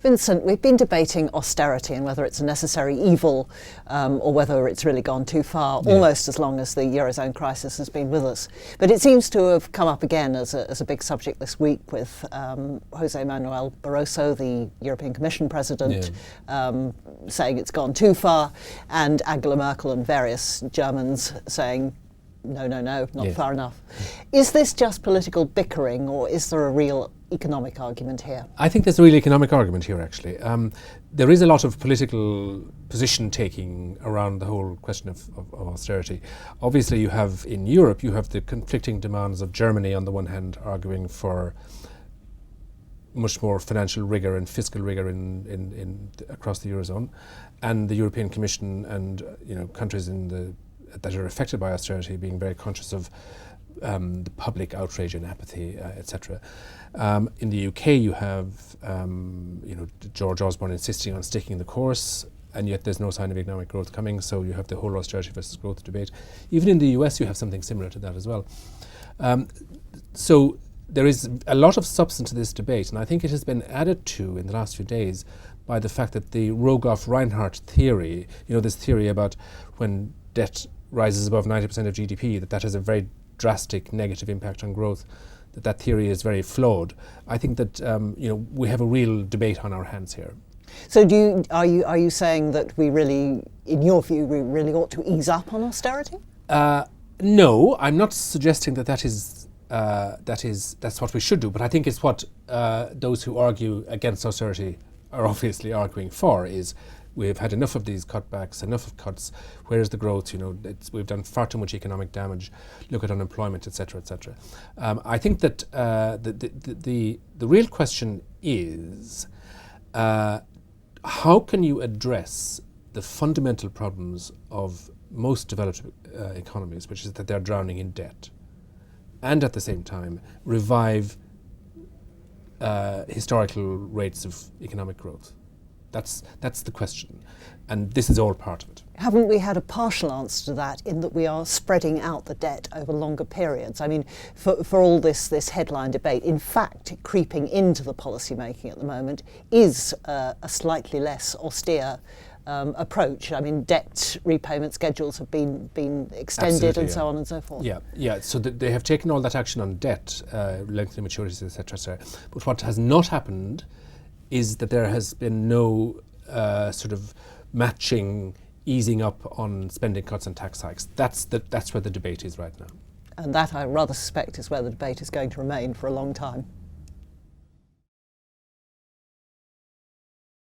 Vincent, we've been debating austerity and whether it's a necessary evil or whether it's really gone too far, almost as long as the Eurozone crisis has been with us. But it seems to have come up again as a big subject this week with Jose Manuel Barroso, the European Commission President, saying it's gone too far, and Angela Merkel and various Germans saying, no, not far enough. Is this just political bickering, or is there a real economic argument here? I think there's a real economic argument here, actually. There is a lot of political position taking around the whole question of austerity. Obviously, you have in Europe, you have the conflicting demands of Germany on the one hand arguing for much more financial rigour and fiscal rigour in across the Eurozone, and the European Commission and countries that are affected by austerity being very conscious of the public outrage and apathy, etc. In the UK, you have George Osborne insisting on sticking the course, and yet there's no sign of economic growth coming. So you have the whole austerity versus growth debate. Even in the US, you have something similar to that as well. So there is a lot of substance to this debate, and I think it has been added to in the last few days by the fact that the Rogoff-Reinhardt theory, this theory about when debt rises above 90% of GDP, that has a very drastic negative impact on growth, that theory is very flawed. I think that we have a real debate on our hands here. So are you saying that we really, in your view, we really ought to ease up on austerity? No, I'm not suggesting that's what we should do, but I think it's what those who argue against austerity are obviously arguing for, is we've had enough of these cutbacks, enough of cuts. Where is the growth? We've done far too much economic damage. Look at unemployment, etc., etc. I think that the real question is how can you address the fundamental problems of most developed economies, which is that they're drowning in debt, and at the same time revive historical rates of economic growth? That's the question, and this is all part of it. Haven't we had a partial answer to that in that we are spreading out the debt over longer periods? I mean, for all this headline debate, in fact, creeping into the policy making at the moment is a slightly less austere approach. I mean, debt repayment schedules have been extended. Absolutely, and so on and so forth. Yeah. So they have taken all that action on debt, lengthening maturities, etc. But what has not happened is that there has been no sort of matching easing up on spending cuts and tax hikes. That's where the debate is right now. And that, I rather suspect, is where the debate is going to remain for a long time.